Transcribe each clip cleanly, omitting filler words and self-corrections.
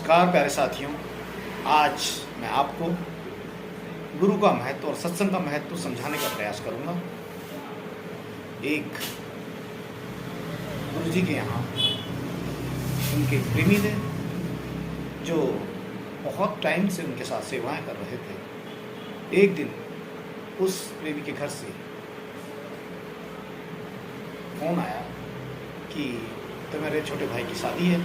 नमस्कार प्यारे साथियों, आज मैं आपको गुरु का महत्व और सत्संग का महत्व समझाने का प्रयास करूंगा। एक गुरु जी के यहाँ उनके प्रेमी थे जो बहुत टाइम से उनके साथ सेवाएं कर रहे थे। एक दिन उस प्रेमी के घर से फोन आया कि तो मेरे छोटे भाई की शादी है,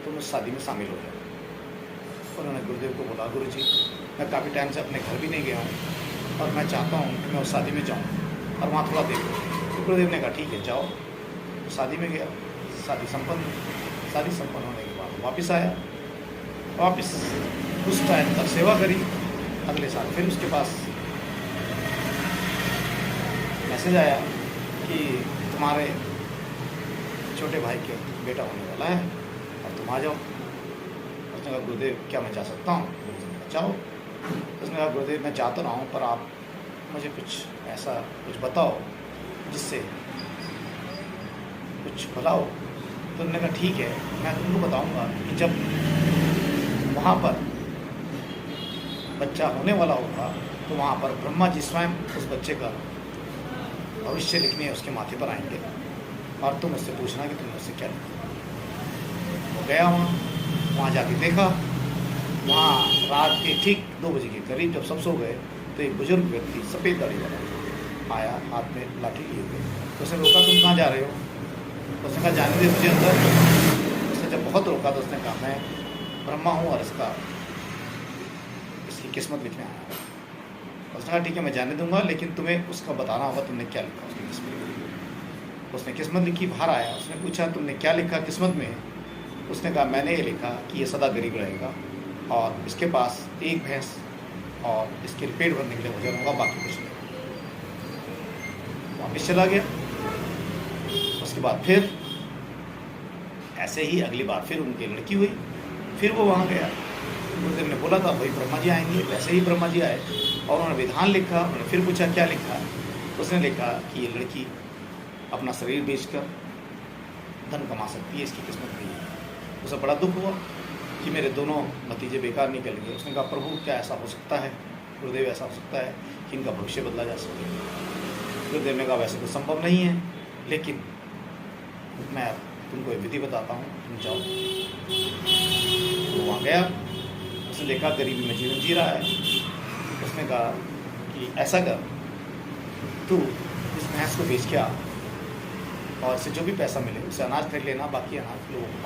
तुम उस शादी में शामिल हो जाओ। उन्होंने गुरुदेव को बोला, गुरु जी मैं काफ़ी टाइम से अपने घर भी नहीं गया हूँ और मैं चाहता हूँ कि मैं उस शादी में जाऊँ और वहाँ थोड़ा देखूँ। तो गुरुदेव ने कहा ठीक है जाओ। शादी में गया, शादी संपन्न होने के बाद वापस आया। वापस उस टाइम तक सेवा करी। अगले साल फिर उसके पास मैसेज आया कि तुम्हारे छोटे भाई के बेटा होने वाला है और तुम आ जाओ। उसने कहा गुरुदेव क्या मैं जा सकता हूँ? गुरुदेव ने कहा जाओ। उसने कहा गुरुदेव मैं जा तो रहा हूँ पर आप मुझे कुछ ऐसा कुछ बताओ जिससे कुछ भला हो। तो उन्होंने कहा ठीक है मैं तुमको बताऊँगा कि जब वहाँ पर बच्चा होने वाला होगा तो वहाँ पर ब्रह्मा जी स्वयं उस बच्चे का भविष्य लिखने उसके माथे पर आएंगे और तुम उससे पूछना कि तुमने उससे क्या लिखा। वो गया वहाँ जाके देखा। वहाँ रात के ठीक 2 बजे के करीब जब सब सो गए तो एक बुजुर्ग व्यक्ति सफ़ेद दाढ़ी वाला आया, हाथ में लाठी लिए हुए। तो उसने रोका, तुम कहाँ जा रहे हो? तो उसने कहा जाने दे मुझे अंदर। उसने जब बहुत रोका तो उसने कहा मैं ब्रह्मा हूँ और इसकी किस्मत लिखने आया हूँ। उसने कहा ठीक है मैं जाने दूंगा, लेकिन तुम्हें उसका बताना होगा तुमने क्या लिखा उसकी किस्मत। उसने किस्मत लिखी, बाहर आया। उसने पूछा तुमने क्या लिखा किस्मत में? उसने कहा मैंने ये लिखा कि ये सदा गरीब रहेगा और इसके पास एक भैंस और इसके पेट भरने के लिए मुझे होगा, बाकी कुछ नहीं। वापिस चला गया। उसके बाद फिर ऐसे ही अगली बार फिर उनकी लड़की हुई। फिर वो वहाँ गया। गुरुदेव ने बोला था भाई ब्रह्मा जी आएंगे। वैसे ही ब्रह्मा जी आए और उन्होंने विधान लिखा। उन्होंने फिर पूछा क्या लिखा? उसने लिखा कि ये लड़की अपना शरीर बेचकर धन कमा सकती है, इसकी किस्मत नहीं है। उसे बड़ा दुख हुआ कि मेरे दोनों भतीजे बेकार निकल गए। उसने कहा प्रभु क्या ऐसा हो सकता है? गुरुदेव ऐसा हो सकता है कि इनका भविष्य बदला जा सके? गुरुदेव ने कहा वैसे तो संभव नहीं है, लेकिन मैं तुमको एक विधि बताता हूँ, तुम जाओ। तो वहाँ गया। उसने देखा गरीबी में जीवन जी रहा है। उसने कहा कि ऐसा कर, तू इस भैंस को बेच के आ और इससे जो भी पैसा मिले उससे अनाज खरीद लेना, बाकी अनाज लोगों को